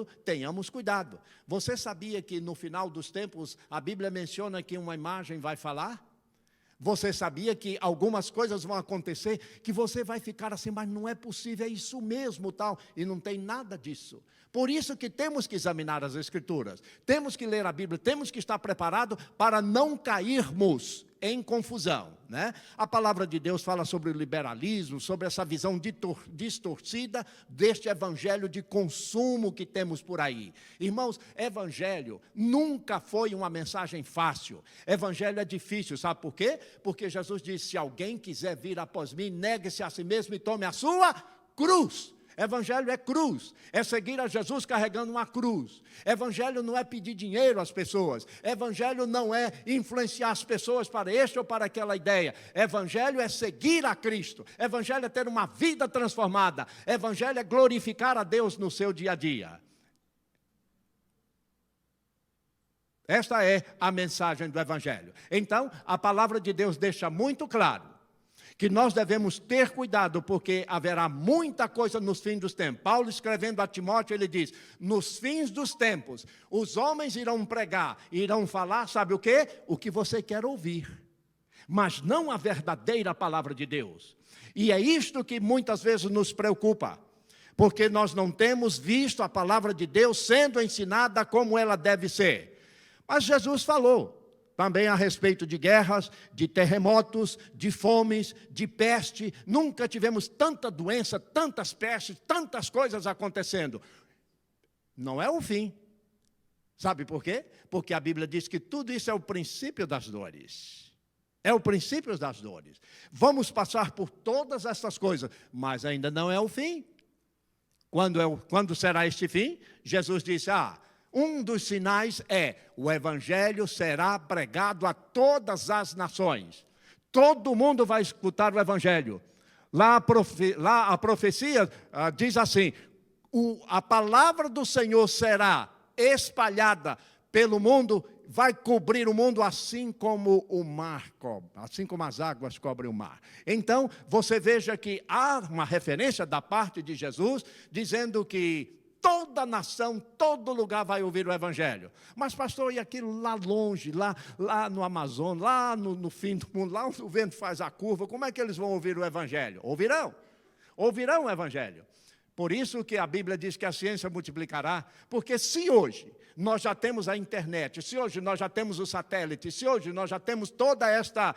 tenhamos cuidado. Você sabia que no final dos tempos a Bíblia menciona que uma imagem vai falar? Você sabia que algumas coisas vão acontecer que você vai ficar assim, mas não é possível, é isso mesmo, tal, e não tem nada disso. Por isso que temos que examinar as Escrituras, temos que ler a Bíblia, temos que estar preparados para não cairmos em confusão, né? A palavra de Deus fala sobre o liberalismo, sobre essa visão distorcida deste evangelho de consumo que temos por aí. Irmãos, evangelho nunca foi uma mensagem fácil. Evangelho é difícil, sabe por quê? Porque Jesus disse, se alguém quiser vir após mim, negue-se a si mesmo e tome a sua cruz. Evangelho é cruz, é seguir a Jesus carregando uma cruz. Evangelho não é pedir dinheiro às pessoas. Evangelho não é influenciar as pessoas para esta ou para aquela ideia. Evangelho é seguir a Cristo. Evangelho é ter uma vida transformada. Evangelho é glorificar a Deus no seu dia a dia. Esta é a mensagem do Evangelho. Então, a palavra de Deus deixa muito claro que nós devemos ter cuidado, porque haverá muita coisa nos fins dos tempos. Paulo, escrevendo a Timóteo, ele diz, nos fins dos tempos, os homens irão pregar, irão falar, sabe o quê? O que você quer ouvir, mas não a verdadeira palavra de Deus. E é isto que muitas vezes nos preocupa, porque nós não temos visto a palavra de Deus sendo ensinada como ela deve ser. Mas Jesus falou também a respeito de guerras, de terremotos, de fomes, de peste. Nunca tivemos tanta doença, tantas pestes, tantas coisas acontecendo. Não é o fim. Sabe por quê? Porque a Bíblia diz que tudo isso é o princípio das dores. É o princípio das dores. Vamos passar por todas essas coisas, mas ainda não é o fim. Quando será este fim? Jesus disse, um dos sinais é, o Evangelho será pregado a todas as nações. Todo mundo vai escutar o Evangelho. Lá a profecia diz assim, a palavra do Senhor será espalhada pelo mundo, vai cobrir o mundo assim como o mar cobre, assim como as águas cobrem o mar. Então, você veja que há uma referência da parte de Jesus, dizendo que toda nação, todo lugar vai ouvir o Evangelho. Mas, pastor, e aquilo lá longe, lá no Amazonas, lá no fim do mundo, lá onde o vento faz a curva, como é que eles vão ouvir o Evangelho? Ouvirão o Evangelho. Por isso que a Bíblia diz que a ciência multiplicará, porque se hoje nós já temos a internet, se hoje nós já temos o satélite, se hoje nós já temos toda esta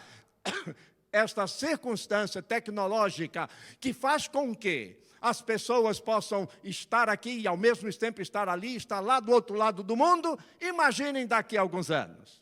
circunstância tecnológica que faz com que as pessoas possam estar aqui e ao mesmo tempo estar ali, estar lá do outro lado do mundo, imaginem daqui a alguns anos.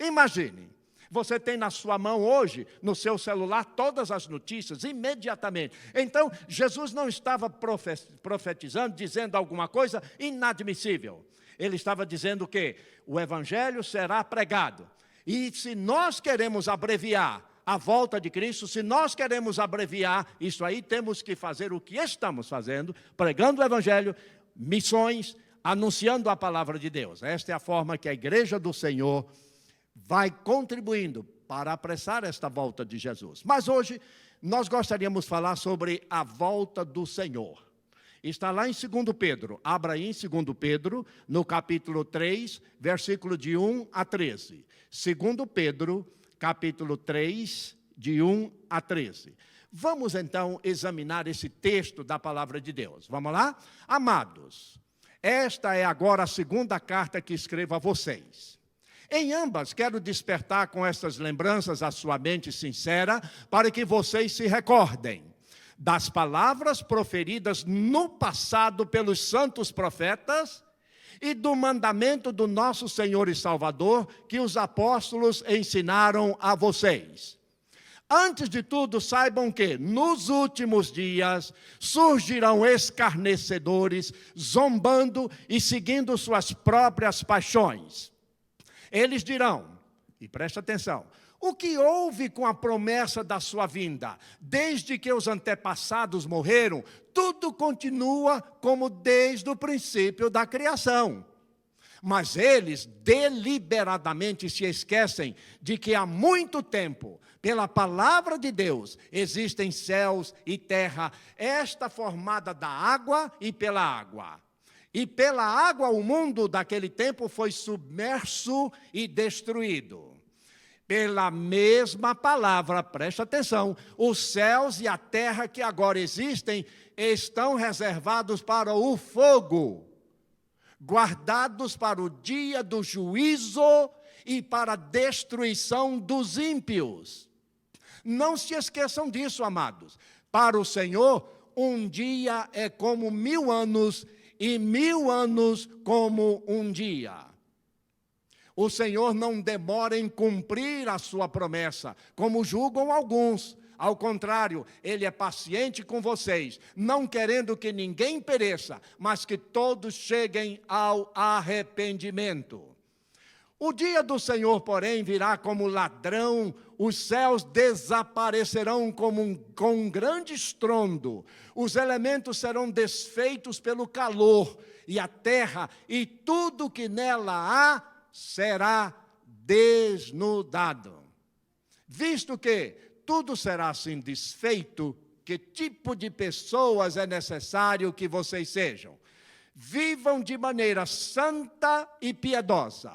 Imaginem. Você tem na sua mão hoje, no seu celular, todas as notícias, imediatamente. Então, Jesus não estava profetizando, dizendo alguma coisa inadmissível. Ele estava dizendo que o Evangelho será pregado. E se nós queremos abreviar a volta de Cristo, se nós queremos abreviar isso aí, temos que fazer o que estamos fazendo, pregando o Evangelho, missões, anunciando a palavra de Deus. Esta é a forma que a igreja do Senhor vai contribuindo para apressar esta volta de Jesus. Mas hoje, nós gostaríamos de falar sobre a volta do Senhor. Está lá em 2 Pedro, abra aí em 2 Pedro, no capítulo 3, versículo de 1 a 13. 2 Pedro, capítulo 3, de 1 a 13. Vamos então examinar esse texto da palavra de Deus. Vamos lá? Amados, esta é agora a segunda carta que escrevo a vocês. Em ambas, quero despertar com estas lembranças a sua mente sincera, para que vocês se recordem das palavras proferidas no passado pelos santos profetas e do mandamento do nosso Senhor e Salvador que os apóstolos ensinaram a vocês. Antes de tudo, saibam que nos últimos dias surgirão escarnecedores, zombando e seguindo suas próprias paixões. Eles dirão, e presta atenção, o que houve com a promessa da sua vinda? Desde que os antepassados morreram, tudo continua como desde o princípio da criação. Mas eles deliberadamente se esquecem de que há muito tempo, pela palavra de Deus, existem céus e terra, esta formada da água e pela água. e pela água o mundo daquele tempo foi submerso e destruído. Pela mesma palavra, presta atenção, os céus e a terra que agora existem estão reservados para o fogo, guardados para o dia do juízo e para a destruição dos ímpios. Não se esqueçam disso, amados. Para o Senhor, um dia é como 1000 anos, e 1000 anos como um dia. O Senhor não demora em cumprir a sua promessa, como julgam alguns. Ao contrário, Ele é paciente com vocês, não querendo que ninguém pereça, mas que todos cheguem ao arrependimento. O dia do Senhor, porém, virá como ladrão, os céus desaparecerão com um grande estrondo, os elementos serão desfeitos pelo calor, e a terra e tudo que nela há será desnudado. Visto que tudo será assim desfeito, que tipo de pessoas é necessário que vocês sejam? Vivam de maneira santa e piedosa,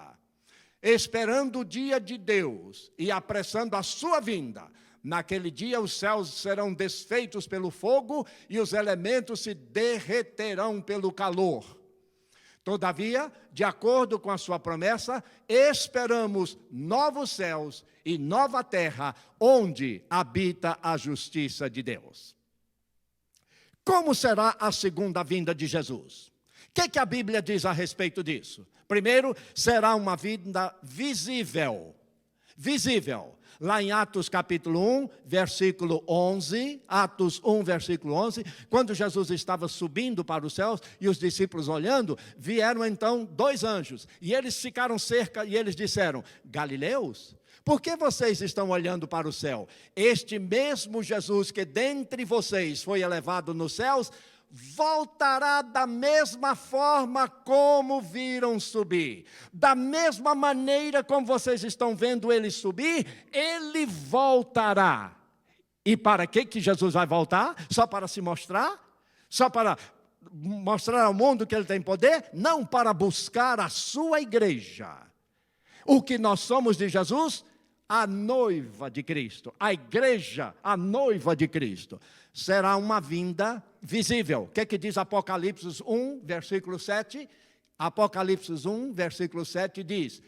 esperando o dia de Deus e apressando a sua vinda. Naquele dia os céus serão desfeitos pelo fogo e os elementos se derreterão pelo calor. Todavia, de acordo com a sua promessa, esperamos novos céus e nova terra, onde habita a justiça de Deus. Como será a segunda vinda de Jesus? O que a Bíblia diz a respeito disso? Primeiro, será uma vinda visível. Visível. Lá em Atos capítulo 1, versículo 11, Atos 1, versículo 11, quando Jesus estava subindo para os céus e os discípulos olhando, vieram então 2 anjos, e eles ficaram cerca e eles disseram: Galileus, por que vocês estão olhando para o céu? Este mesmo Jesus que dentre vocês foi elevado nos céus, voltará da mesma forma como viram subir. Da mesma maneira como vocês estão vendo ele subir, ele voltará. E para que Jesus vai voltar? Só para se mostrar? Só para mostrar ao mundo que ele tem poder? Não, para buscar a sua igreja. O que nós somos de Jesus? A noiva de Cristo. A igreja, a noiva de Cristo. Será uma vinda visível. O que diz Apocalipse 1, versículo 7? Apocalipse 1, versículo 7 diz: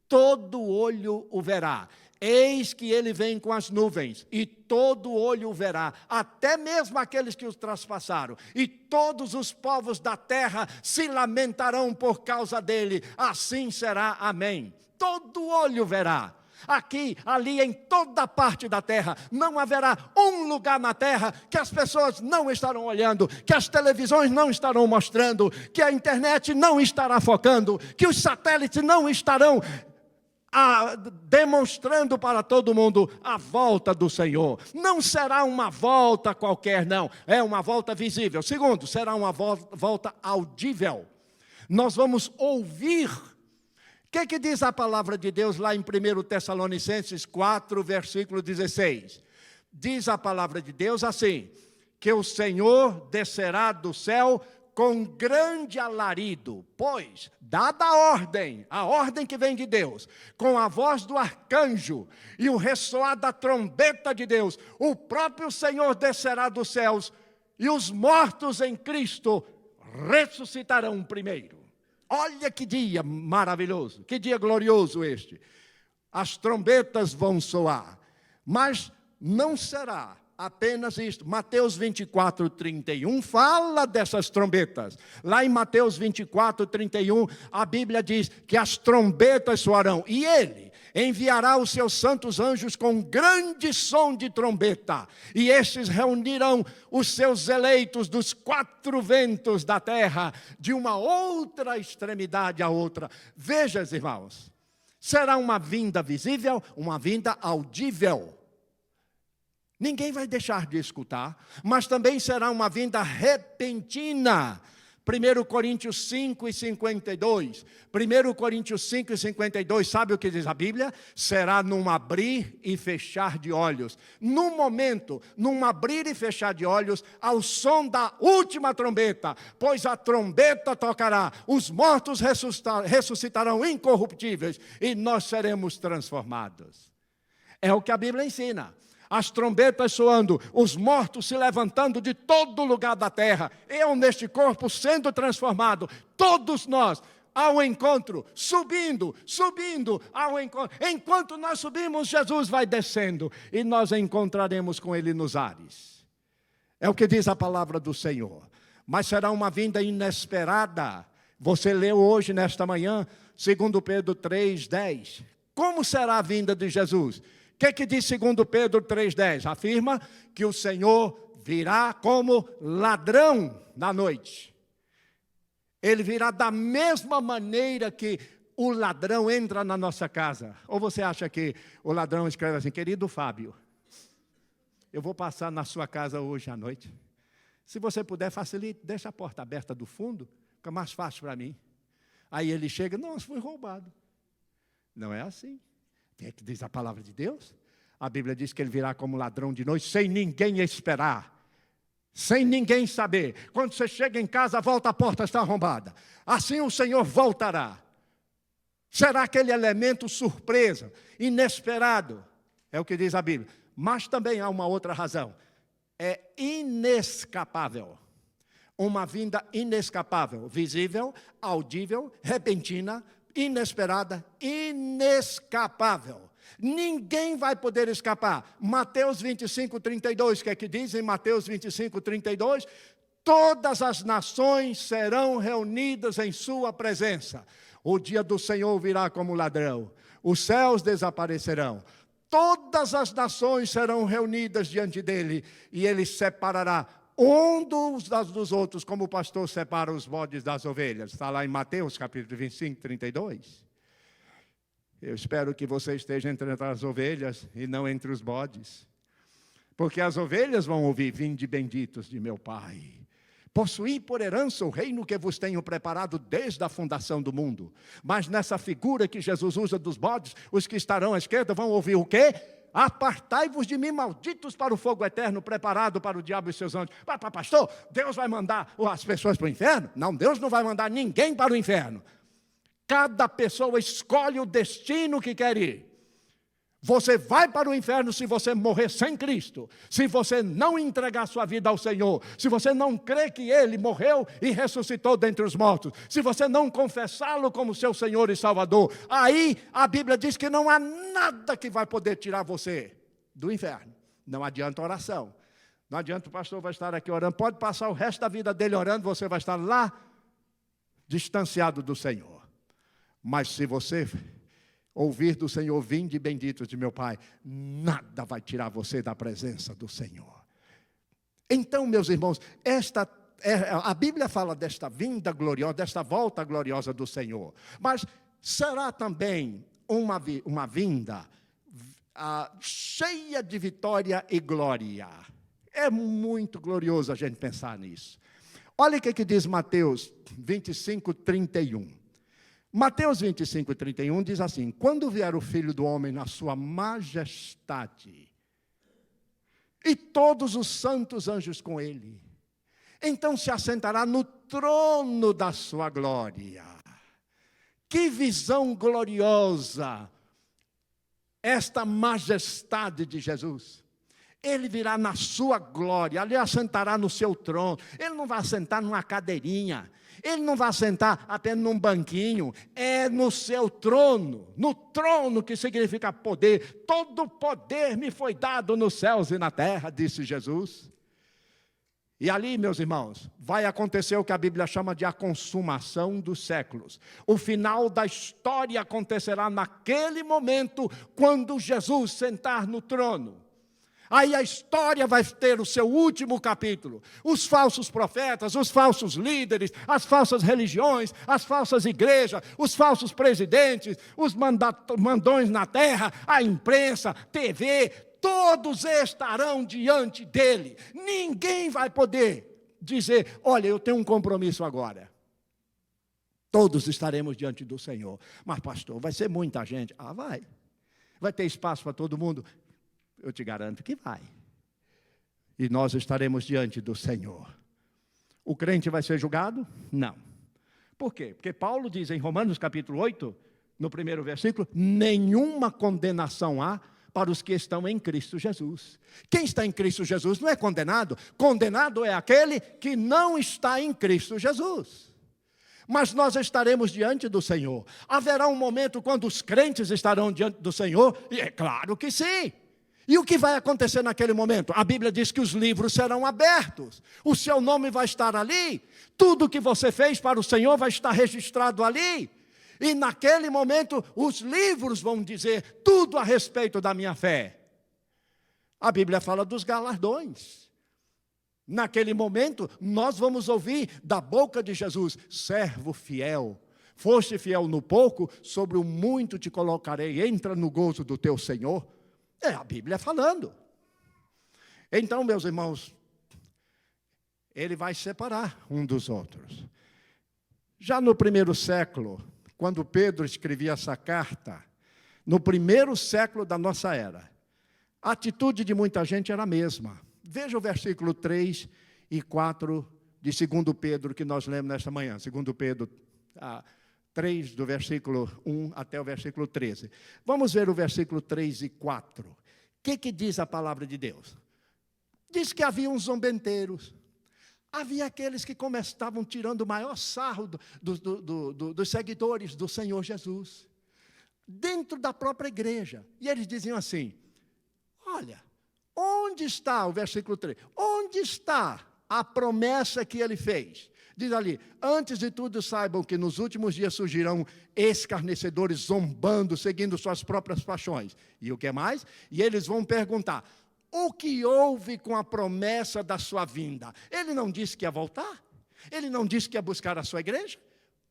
todo olho o verá. Eis que ele vem com as nuvens, e todo olho o verá, até mesmo aqueles que os traspassaram. E todos os povos da terra se lamentarão por causa dele. Assim será. Amém. Todo olho verá. Aqui, ali, em toda parte da terra, não haverá um lugar na terra que as pessoas não estarão olhando, que as televisões não estarão mostrando, que a internet não estará focando, que os satélites não estarão demonstrando para todo mundo a volta do Senhor. Não será uma volta qualquer, não, é uma volta visível. Segundo, será uma volta audível. Nós vamos ouvir. O que diz a palavra de Deus lá em 1 Tessalonicenses 4, versículo 16? Diz a palavra de Deus assim: que o Senhor descerá do céu com grande alarido, pois, dada a ordem que vem de Deus, com a voz do arcanjo e o ressoar da trombeta de Deus, o próprio Senhor descerá dos céus, e os mortos em Cristo ressuscitarão primeiro. Olha que dia maravilhoso, que dia glorioso este. As trombetas vão soar, mas não será apenas isto. Mateus 24, 31 fala dessas trombetas. Lá em Mateus 24, 31, a Bíblia diz que as trombetas soarão, e ele enviará os seus santos anjos com grande som de trombeta, e estes reunirão os seus eleitos dos 4 ventos da terra, de uma outra extremidade à outra. Vejam, irmãos, será uma vinda visível, uma vinda audível. Ninguém vai deixar de escutar, mas também será uma vinda repentina. 1 Coríntios 5 e 52. 1 Coríntios 5 e 52, sabe o que diz a Bíblia? Será num abrir e fechar de olhos. No momento, num abrir e fechar de olhos, ao som da última trombeta. Pois a trombeta tocará, os mortos ressuscitarão incorruptíveis e nós seremos transformados. É o que a Bíblia ensina. As trombetas soando, os mortos se levantando de todo lugar da terra. Eu neste corpo sendo transformado. Todos nós ao encontro, subindo ao encontro. Enquanto nós subimos, Jesus vai descendo e nós encontraremos com Ele nos ares. É o que diz a palavra do Senhor. Mas será uma vinda inesperada. Você leu hoje, nesta manhã, 2 Pedro 3,10. Como será a vinda de Jesus? O que diz 2 Pedro 3,10? Afirma que o Senhor virá como ladrão na noite. Ele virá da mesma maneira que o ladrão entra na nossa casa. Ou você acha que o ladrão escreve assim: querido Fábio, eu vou passar na sua casa hoje à noite. Se você puder, facilite, deixa a porta aberta do fundo, fica mais fácil para mim. Aí ele chega: não, fui roubado. Não é assim. O que diz a palavra de Deus? A Bíblia diz que ele virá como ladrão de noite, sem ninguém esperar, sem ninguém saber. Quando você chega em casa, volta, a porta está arrombada. Assim o Senhor voltará. Será aquele elemento surpresa, inesperado. É o que diz a Bíblia. Mas também há uma outra razão. É inescapável. Uma vinda inescapável, visível, audível, repentina, inesperada, inescapável. Ninguém vai poder escapar. Mateus 25, 32, que é que diz em Mateus 25, 32? Todas as nações serão reunidas em sua presença. O dia do Senhor virá como ladrão. Os céus desaparecerão. Todas as nações serão reunidas diante dele. E ele separará um dos outros, como o pastor separa os bodes das ovelhas. Está lá em Mateus capítulo 25, 32. Eu espero que você esteja entre as ovelhas e não entre os bodes. Porque as ovelhas vão ouvir: vinde benditos de meu Pai. Possuí por herança o reino que vos tenho preparado desde a fundação do mundo. Mas nessa figura que Jesus usa dos bodes, os que estarão à esquerda vão ouvir o quê? Apartai-vos de mim, malditos, para o fogo eterno, preparado para o diabo e seus anjos. Pastor, Deus vai mandar as pessoas para o inferno? Não, Deus não vai mandar ninguém para o inferno. Cada pessoa escolhe o destino que quer ir. Você vai para o inferno se você morrer sem Cristo, se você não entregar sua vida ao Senhor, se você não crer que Ele morreu e ressuscitou dentre os mortos, se você não confessá-lo como seu Senhor e Salvador. Aí a Bíblia diz que não há nada que vai poder tirar você do inferno. Não adianta oração, não adianta o pastor vai estar aqui orando, pode passar o resto da vida dele orando, você vai estar lá distanciado do Senhor. Mas se você ouvir do Senhor: vinde benditos de meu Pai, nada vai tirar você da presença do Senhor. Então, meus irmãos, a Bíblia fala desta vinda gloriosa, desta volta gloriosa do Senhor. Mas será também uma vinda cheia de vitória e glória. É muito glorioso a gente pensar nisso. Olha o que diz Mateus 25, 31. Mateus 25, 31 diz assim: quando vier o Filho do Homem na sua majestade, e todos os santos anjos com ele, então se assentará no trono da sua glória. Que visão gloriosa! Esta majestade de Jesus. Ele virá na sua glória, ele assentará no seu trono. Ele não vai assentar numa cadeirinha, ele não vai sentar apenas num banquinho, é no seu trono, no trono que significa poder. Todo poder me foi dado nos céus e na terra, disse Jesus. E ali, meus irmãos, vai acontecer o que a Bíblia chama de a consumação dos séculos. O final da história acontecerá naquele momento, quando Jesus sentar no trono. Aí a história vai ter o seu último capítulo. Os falsos profetas, os falsos líderes, as falsas religiões, as falsas igrejas, os falsos presidentes, os mandões na terra, a imprensa, TV, todos estarão diante dele. Ninguém vai poder dizer, olha, eu tenho um compromisso agora. Todos estaremos diante do Senhor. Mas, pastor, vai ser muita gente. Ah, vai. Vai ter espaço para todo mundo? Eu te garanto que vai. E nós estaremos diante do Senhor. O crente vai ser julgado? Não. Por quê? Porque Paulo diz em Romanos capítulo 8, no primeiro versículo, nenhuma condenação há para os que estão em Cristo Jesus. Quem está em Cristo Jesus não é condenado. Condenado é aquele que não está em Cristo Jesus. Mas nós estaremos diante do Senhor. Haverá um momento quando os crentes estarão diante do Senhor? E é claro que sim. E o que vai acontecer naquele momento? A Bíblia diz que os livros serão abertos. O seu nome vai estar ali. Tudo que você fez para o Senhor vai estar registrado ali. E naquele momento os livros vão dizer tudo a respeito da minha fé. A Bíblia fala dos galardões. Naquele momento, nós vamos ouvir da boca de Jesus, servo fiel, foste fiel no pouco, sobre o muito te colocarei, entra no gozo do teu Senhor. É a Bíblia falando. Então, meus irmãos, ele vai separar um dos outros. Já no primeiro século, quando Pedro escrevia essa carta, no primeiro século da nossa era, a atitude de muita gente era a mesma. Veja o versículo 3 e 4 de 2 Pedro, que nós lemos nesta manhã. 2 Pedro 3, do versículo 1 até o versículo 13. Vamos ver o versículo 3 e 4. O que diz a palavra de Deus? Diz que havia uns zombeteiros. Havia aqueles que estavam tirando o maior sarro dos seguidores do Senhor Jesus. Dentro da própria igreja. E eles diziam assim, olha, onde está, o versículo 3, onde está a promessa que ele fez? Diz ali, antes de tudo saibam que nos últimos dias surgirão escarnecedores zombando, seguindo suas próprias paixões. E o que mais? E eles vão perguntar, o que houve com a promessa da sua vinda? Ele não disse que ia voltar? Ele não disse que ia buscar a sua igreja?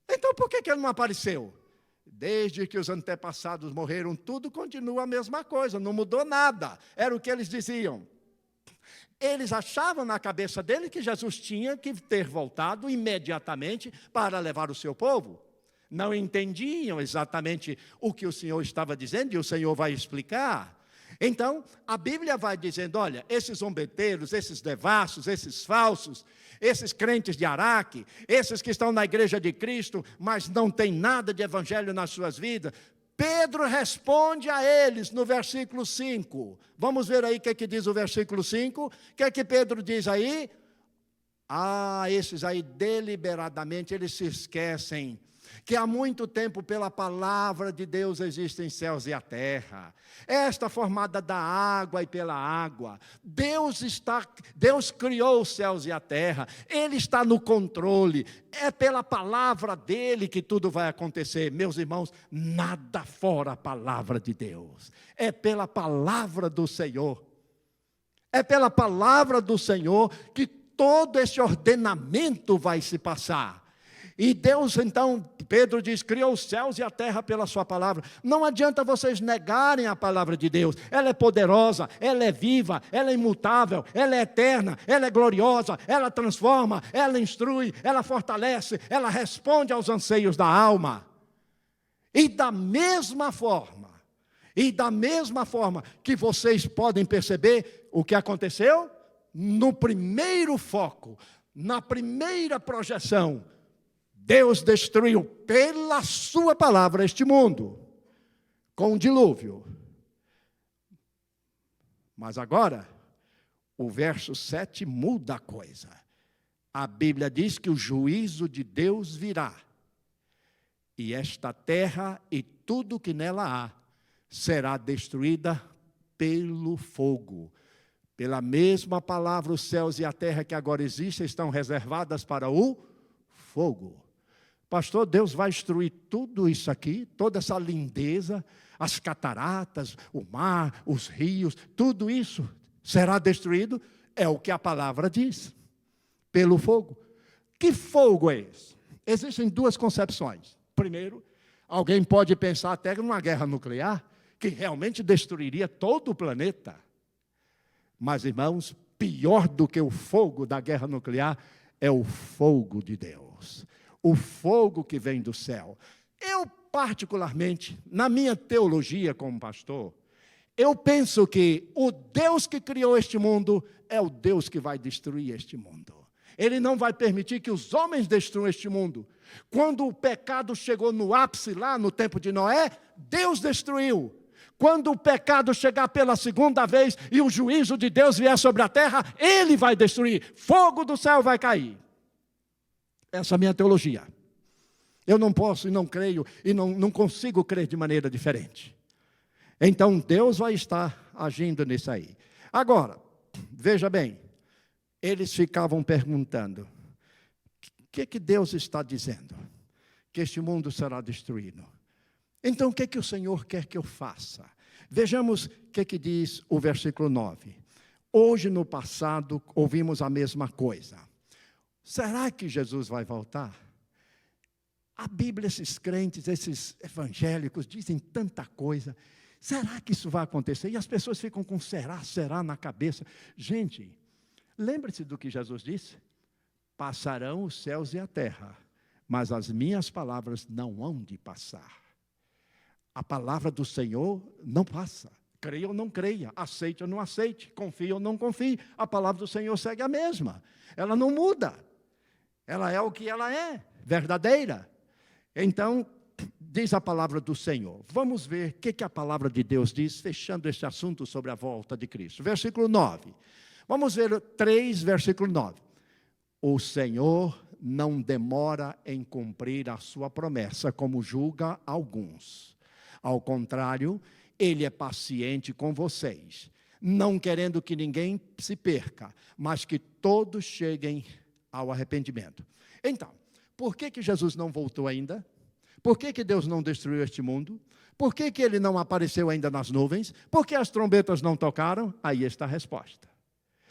Então por que ele não apareceu? Desde que os antepassados morreram, tudo continua a mesma coisa, não mudou nada. Era o que eles diziam. Eles achavam na cabeça dele que Jesus tinha que ter voltado imediatamente para levar o seu povo. Não entendiam exatamente o que o Senhor estava dizendo, e o Senhor vai explicar. Então, a Bíblia vai dizendo, olha, esses zombeteiros, esses devassos, esses falsos, esses crentes de Araque, esses que estão na igreja de Cristo, mas não tem nada de evangelho nas suas vidas, Pedro responde a eles no versículo 5. Vamos ver aí o que diz o versículo 5. O que Pedro diz aí? Esses aí deliberadamente, eles se esquecem que há muito tempo pela palavra de Deus existem céus e a terra. Esta formada da água e pela água. Deus criou os céus e a terra. Ele está no controle. É pela palavra dele que tudo vai acontecer. Meus irmãos, nada fora a palavra de Deus. É pela palavra do Senhor. É pela palavra do Senhor que todo esse ordenamento vai se passar. E Deus, então, Pedro diz, criou os céus e a terra pela sua palavra. Não adianta vocês negarem a palavra de Deus. Ela é poderosa, ela é viva, ela é imutável, ela é eterna, ela é gloriosa, ela transforma, ela instrui, ela fortalece, ela responde aos anseios da alma. E da mesma forma que vocês podem perceber o que aconteceu, no primeiro foco, na primeira projeção, Deus destruiu pela sua palavra este mundo, com um dilúvio. Mas agora, o verso 7 muda a coisa. A Bíblia diz que o juízo de Deus virá. E esta terra e tudo que nela há será destruída pelo fogo. Pela mesma palavra, os céus e a terra que agora existem estão reservadas para o fogo. Pastor, Deus vai destruir tudo isso aqui, toda essa lindeza, as cataratas, o mar, os rios, tudo isso será destruído? É o que a palavra diz, pelo fogo. Que fogo é esse? Existem duas concepções. Primeiro, alguém pode pensar até numa guerra nuclear, que realmente destruiria todo o planeta. Mas, irmãos, pior do que o fogo da guerra nuclear é o fogo de Deus, o fogo que vem do céu. Eu, particularmente, na minha teologia como pastor, eu penso que o Deus que criou este mundo é o Deus que vai destruir este mundo. Ele não vai permitir que os homens destruam este mundo. Quando o pecado chegou no ápice lá no tempo de Noé, Deus destruiu. Quando o pecado chegar pela segunda vez e o juízo de Deus vier sobre a terra, Ele vai destruir. Fogo do céu vai cair. Essa é a minha teologia. Eu não posso e não creio e não consigo crer de maneira diferente. Então, Deus vai estar agindo nisso aí. Agora, veja bem, eles ficavam perguntando, o que Deus está dizendo? Que este mundo será destruído. Então, o que o Senhor quer que eu faça? Vejamos o que diz o versículo 9. Hoje, no passado, ouvimos a mesma coisa. Será que Jesus vai voltar? A Bíblia, esses crentes, esses evangélicos, dizem tanta coisa. Será que isso vai acontecer? E as pessoas ficam com será na cabeça. Gente, lembre-se do que Jesus disse. Passarão os céus e a terra, mas as minhas palavras não hão de passar. A palavra do Senhor não passa. Creia ou não creia, aceite ou não aceite, confie ou não confie. A palavra do Senhor segue a mesma. Ela não muda. Ela é o que ela é, verdadeira. Então, diz a palavra do Senhor. Vamos ver o que a palavra de Deus diz, fechando este assunto sobre a volta de Cristo. Versículo 9. Vamos ver 3, versículo 9. O Senhor não demora em cumprir a sua promessa, como julga alguns. Ao contrário, Ele é paciente com vocês, não querendo que ninguém se perca, mas que todos cheguem ao arrependimento. Então, por que Jesus não voltou ainda? Por que Deus não destruiu este mundo? Por que Ele não apareceu ainda nas nuvens? Por que as trombetas não tocaram? Aí está a resposta.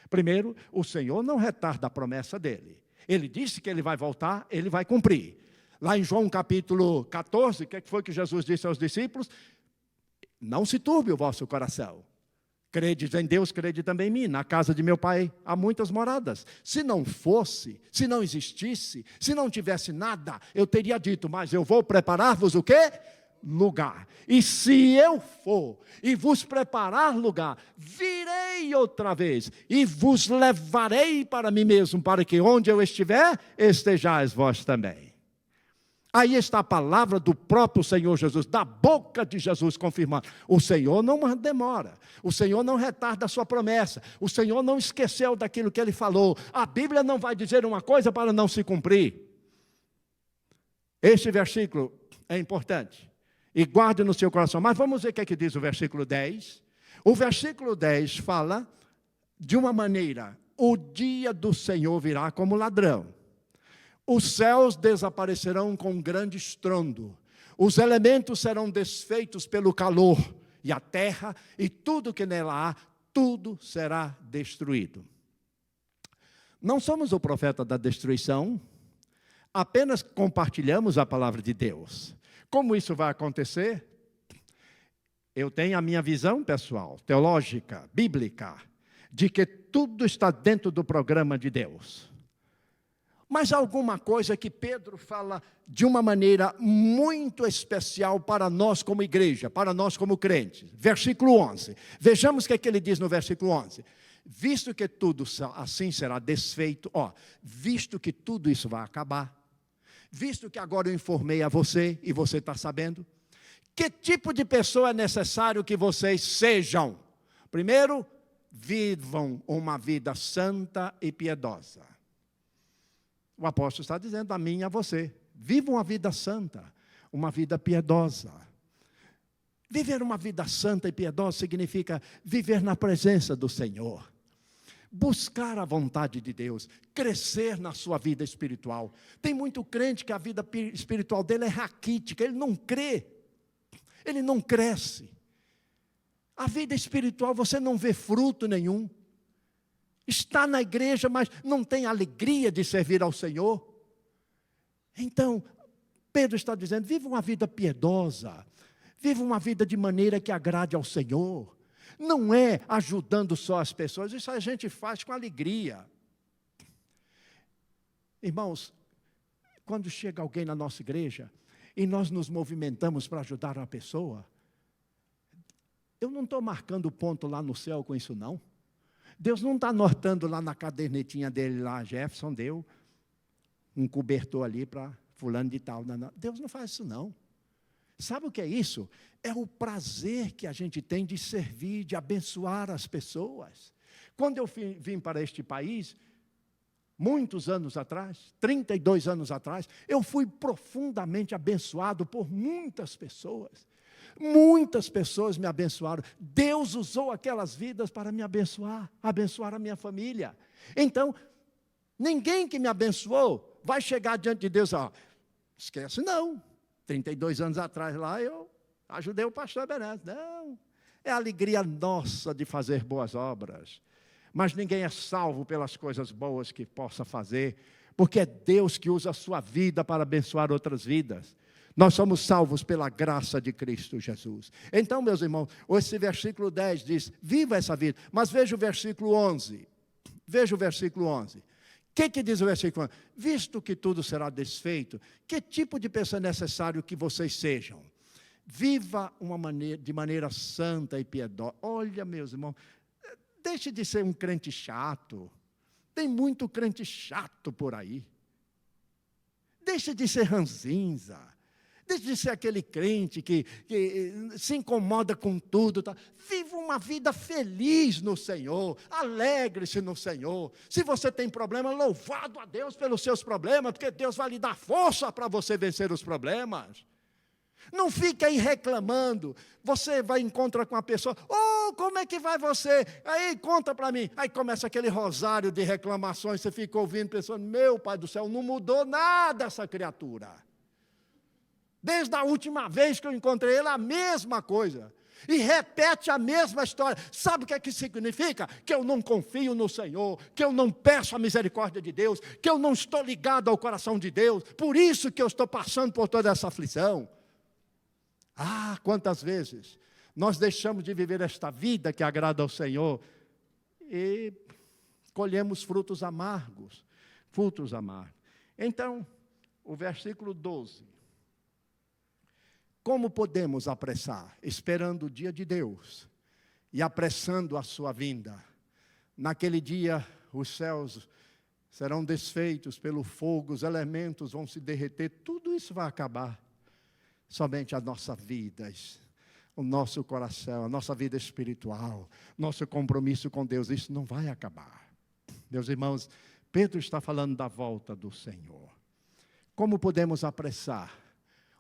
Primeiro, o Senhor não retarda a promessa dEle. Ele disse que Ele vai voltar, Ele vai cumprir. Lá em João capítulo 14, o que foi que Jesus disse aos discípulos? Não se turbe o vosso coração. Credes em Deus, crede também em mim. Na casa de meu Pai há muitas moradas. Se não fosse, se não existisse, se não tivesse nada, eu teria dito, mas eu vou preparar-vos o quê? Lugar. E se eu for e vos preparar lugar, virei outra vez e vos levarei para mim mesmo, para que onde eu estiver, estejais vós também. Aí está a palavra do próprio Senhor Jesus, da boca de Jesus confirmando. O Senhor não demora, o Senhor não retarda a sua promessa, o Senhor não esqueceu daquilo que Ele falou. A Bíblia não vai dizer uma coisa para não se cumprir. Este versículo é importante, e guarde no seu coração. Mas vamos ver o que diz o versículo 10. O versículo 10 fala de uma maneira, o dia do Senhor virá como ladrão. Os céus desaparecerão com grande estrondo, os elementos serão desfeitos pelo calor, e a terra e tudo que nela há, tudo será destruído. Não somos o profeta da destruição, apenas compartilhamos a palavra de Deus. Como isso vai acontecer? Eu tenho a minha visão pessoal, teológica, bíblica, de que tudo está dentro do programa de Deus. Mas alguma coisa que Pedro fala de uma maneira muito especial para nós como igreja, para nós como crentes. Versículo 11. Vejamos o que ele diz no versículo 11. Visto que tudo assim será desfeito, visto que tudo isso vai acabar, visto que agora eu informei a você e você está sabendo, que tipo de pessoa é necessário que vocês sejam? Primeiro, vivam uma vida santa e piedosa. O apóstolo está dizendo a mim e a você, viva uma vida santa, uma vida piedosa. Viver uma vida santa e piedosa significa viver na presença do Senhor, buscar a vontade de Deus, crescer na sua vida espiritual. Tem muito crente que a vida espiritual dele é raquítica, ele não crê, ele não cresce. A vida espiritual você não vê fruto nenhum. Está na igreja, mas não tem alegria de servir ao Senhor. Então, Pedro está dizendo, viva uma vida piedosa, viva uma vida de maneira que agrade ao Senhor. Não é ajudando só as pessoas, isso a gente faz com alegria. Irmãos, quando chega alguém na nossa igreja e nós nos movimentamos para ajudar uma pessoa, eu não estou marcando ponto lá no céu com isso, não. Deus não está anotando lá na cadernetinha dele, lá, Jefferson deu um cobertor ali para fulano de tal. Não. Deus não faz isso, não. Sabe o que é isso? É o prazer que a gente tem de servir, de abençoar as pessoas. Quando eu vim para este país, muitos anos atrás, 32 anos atrás, eu fui profundamente abençoado por muitas pessoas. Muitas pessoas me abençoaram. Deus usou aquelas vidas para me abençoar a minha família. Então, ninguém que me abençoou vai chegar diante de Deus, esquece não. 32 anos atrás lá eu ajudei o pastor Ebenezer. Não, é a alegria nossa de fazer boas obras. Mas ninguém é salvo pelas coisas boas que possa fazer, porque é Deus que usa a sua vida para abençoar outras vidas. Nós somos salvos pela graça de Cristo Jesus. Então, meus irmãos, esse versículo 10 diz, viva essa vida. Mas veja o versículo 11. Veja o versículo 11. O que diz o versículo 11? Visto que tudo será desfeito, que tipo de pessoa é necessário que vocês sejam? Viva de maneira santa e piedosa. Olha, meus irmãos, deixe de ser um crente chato. Tem muito crente chato por aí. Deixe de ser ranzinza. Deixe de ser aquele crente que se incomoda com tudo. Tá? Viva uma vida feliz no Senhor. Alegre-se no Senhor. Se você tem problema, louvado a Deus pelos seus problemas, porque Deus vai lhe dar força para você vencer os problemas. Não fique aí reclamando. Você vai encontrar com a pessoa, como é que vai você? Aí conta para mim. Aí começa aquele rosário de reclamações, você fica ouvindo, pensando, meu Pai do céu, não mudou nada essa criatura. Desde a última vez que eu encontrei ele, a mesma coisa. E repete a mesma história. Sabe o que é que significa? Que eu não confio no Senhor, que eu não peço a misericórdia de Deus, que eu não estou ligado ao coração de Deus. Por isso que eu estou passando por toda essa aflição. Quantas vezes nós deixamos de viver esta vida que agrada ao Senhor e colhemos frutos amargos. Frutos amargos. Então, o versículo 12. Como podemos apressar? Esperando o dia de Deus e apressando a sua vinda. Naquele dia, os céus serão desfeitos pelo fogo, os elementos vão se derreter, tudo isso vai acabar. Somente a nossa vida, o nosso coração, a nossa vida espiritual, nosso compromisso com Deus, isso não vai acabar. Meus irmãos, Pedro está falando da volta do Senhor. Como podemos apressar?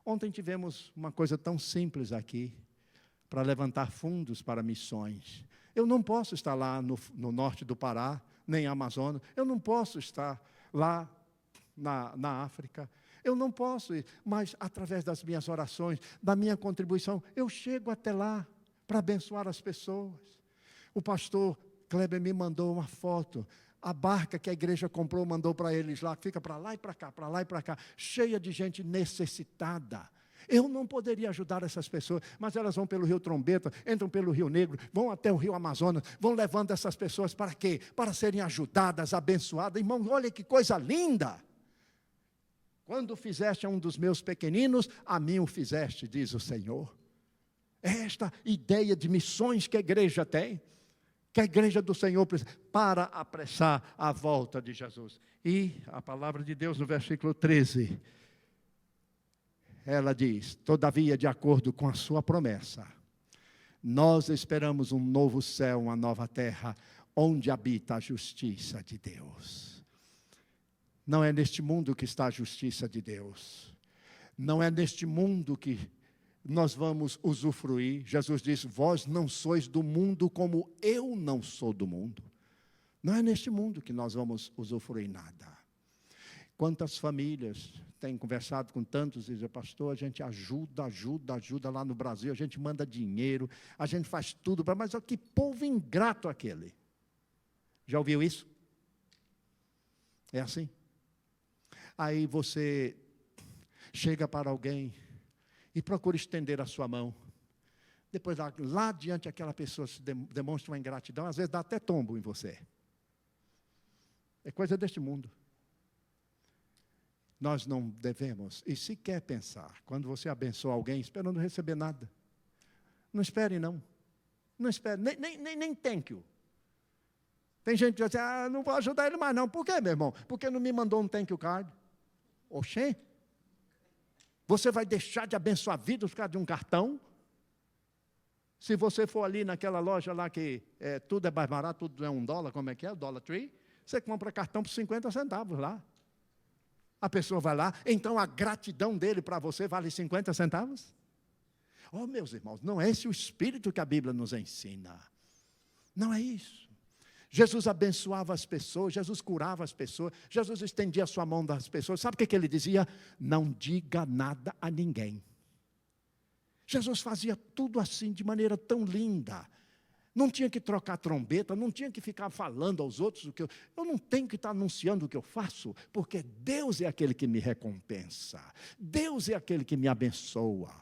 Ontem tivemos uma coisa tão simples aqui, para levantar fundos para missões. Eu não posso estar lá no norte do Pará, nem Amazonas. Eu não posso estar lá na África. Eu não posso ir, mas através das minhas orações, da minha contribuição, eu chego até lá para abençoar as pessoas. O pastor Kleber me mandou uma foto. A barca que a igreja comprou, mandou para eles lá, que fica para lá e para cá, cheia de gente necessitada. Eu não poderia ajudar essas pessoas, mas elas vão pelo Rio Trombeta, entram pelo Rio Negro, vão até o Rio Amazonas, vão levando essas pessoas para quê? Para serem ajudadas, abençoadas. Irmão, olha que coisa linda! Quando fizeste a um dos meus pequeninos, a mim o fizeste, diz o Senhor. É esta ideia de missões que a igreja tem, que a igreja do Senhor precisa, para apressar a volta de Jesus. E a palavra de Deus no versículo 13, ela diz, todavia, de acordo com a sua promessa, nós esperamos um novo céu, uma nova terra, onde habita a justiça de Deus. Não é neste mundo que está a justiça de Deus. Não é neste mundo que nós vamos usufruir. Jesus disse, vós não sois do mundo como eu não sou do mundo. Não é neste mundo que nós vamos usufruir nada. Quantas famílias têm conversado com tantos e dizem, pastor, a gente ajuda lá no Brasil, a gente manda dinheiro, a gente faz tudo, mas que povo ingrato aquele. Já ouviu isso? É assim? Aí você chega para alguém e procura estender a sua mão. Depois, lá diante, aquela pessoa se demonstra uma ingratidão, às vezes dá até tombo em você. É coisa deste mundo. Nós não devemos, e sequer pensar, quando você abençoa alguém, esperando receber nada. Não espere, não. Não espere, nem thank you. Tem gente que diz assim, não vou ajudar ele mais não. Por quê, meu irmão? Porque não me mandou um thank you card. Oxê. Você vai deixar de abençoar vidas por causa de um cartão? Se você for ali naquela loja lá que tudo é mais barato, tudo é $1, como é que é? O Dollar Tree. Você compra cartão por 50 centavos lá. A pessoa vai lá, então a gratidão dele para você vale 50 centavos? Oh, meus irmãos, não é esse o espírito que a Bíblia nos ensina. Não é isso. Jesus abençoava as pessoas, Jesus curava as pessoas, Jesus estendia a sua mão das pessoas. Sabe o que ele dizia? Não diga nada a ninguém. Jesus fazia tudo assim, de maneira tão linda. Não tinha que trocar trombeta, não tinha que ficar falando aos outros o que eu não tenho que estar anunciando o que eu faço, porque Deus é aquele que me recompensa. Deus é aquele que me abençoa.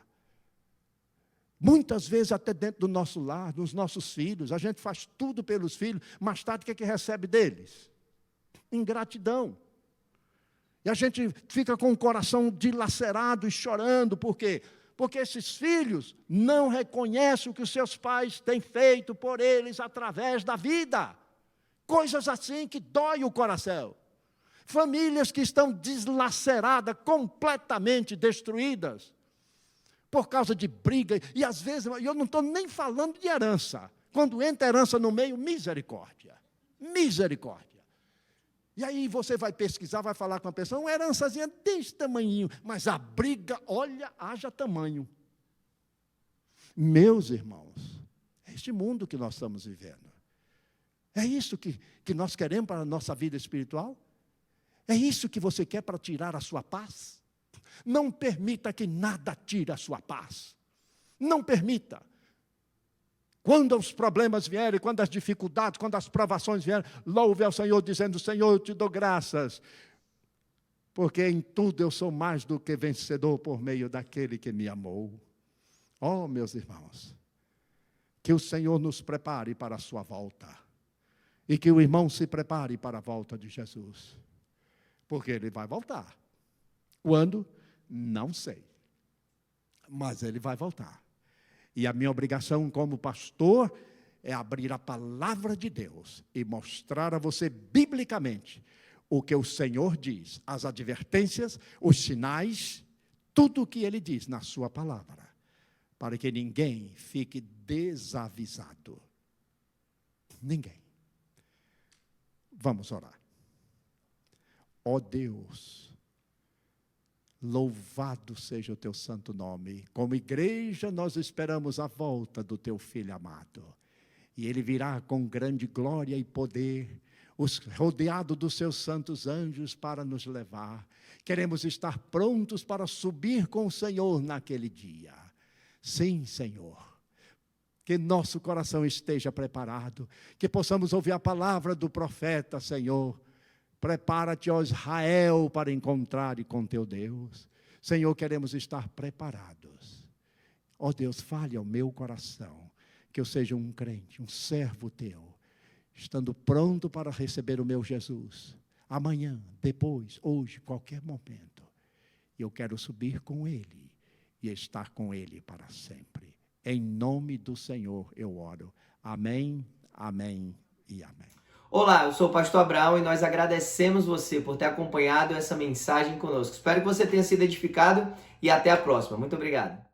Muitas vezes até dentro do nosso lar, dos nossos filhos, a gente faz tudo pelos filhos, mais tarde o que é que recebe deles? Ingratidão. E a gente fica com o coração dilacerado e chorando, por quê? Porque esses filhos não reconhecem o que os seus pais têm feito por eles através da vida. Coisas assim que dói o coração. Famílias que estão deslaceradas, completamente destruídas, por causa de briga. E às vezes, eu não estou nem falando de herança. Quando entra herança no meio, misericórdia. Misericórdia. E aí você vai pesquisar, vai falar com a pessoa, uma herançazinha desse tamanhinho, mas a briga, olha, haja tamanho. Meus irmãos, é este mundo que nós estamos vivendo. É isso que nós queremos para a nossa vida espiritual? É isso que você quer para tirar a sua paz? Não permita que nada tire a sua paz. Não permita. Quando os problemas vierem, quando as dificuldades, quando as provações vierem, louve ao Senhor, dizendo, Senhor, eu te dou graças, porque em tudo eu sou mais do que vencedor por meio daquele que me amou. Oh, meus irmãos, que o Senhor nos prepare para a sua volta, e que o irmão se prepare para a volta de Jesus, porque ele vai voltar. Quando? Não sei, mas ele vai voltar. E a minha obrigação como pastor é abrir a palavra de Deus e mostrar a você biblicamente o que o Senhor diz, as advertências, os sinais, tudo o que Ele diz na sua palavra, para que ninguém fique desavisado. Ninguém. Vamos orar. Ó Deus, louvado seja o teu santo nome. Como igreja, nós esperamos a volta do teu Filho amado. E ele virá com grande glória e poder, rodeado dos seus santos anjos para nos levar. Queremos estar prontos para subir com o Senhor naquele dia. Sim, Senhor. Que nosso coração esteja preparado, que possamos ouvir a palavra do profeta, Senhor. Prepara-te, ó Israel, para encontrar com teu Deus. Senhor, queremos estar preparados. Ó Deus, fale ao meu coração, que eu seja um crente, um servo teu, estando pronto para receber o meu Jesus. Amanhã, depois, hoje, qualquer momento. Eu quero subir com Ele e estar com Ele para sempre. Em nome do Senhor eu oro. Amém, amém e amém. Olá, eu sou o pastor Abraão e nós agradecemos você por ter acompanhado essa mensagem conosco. Espero que você tenha sido edificado e até a próxima. Muito obrigado.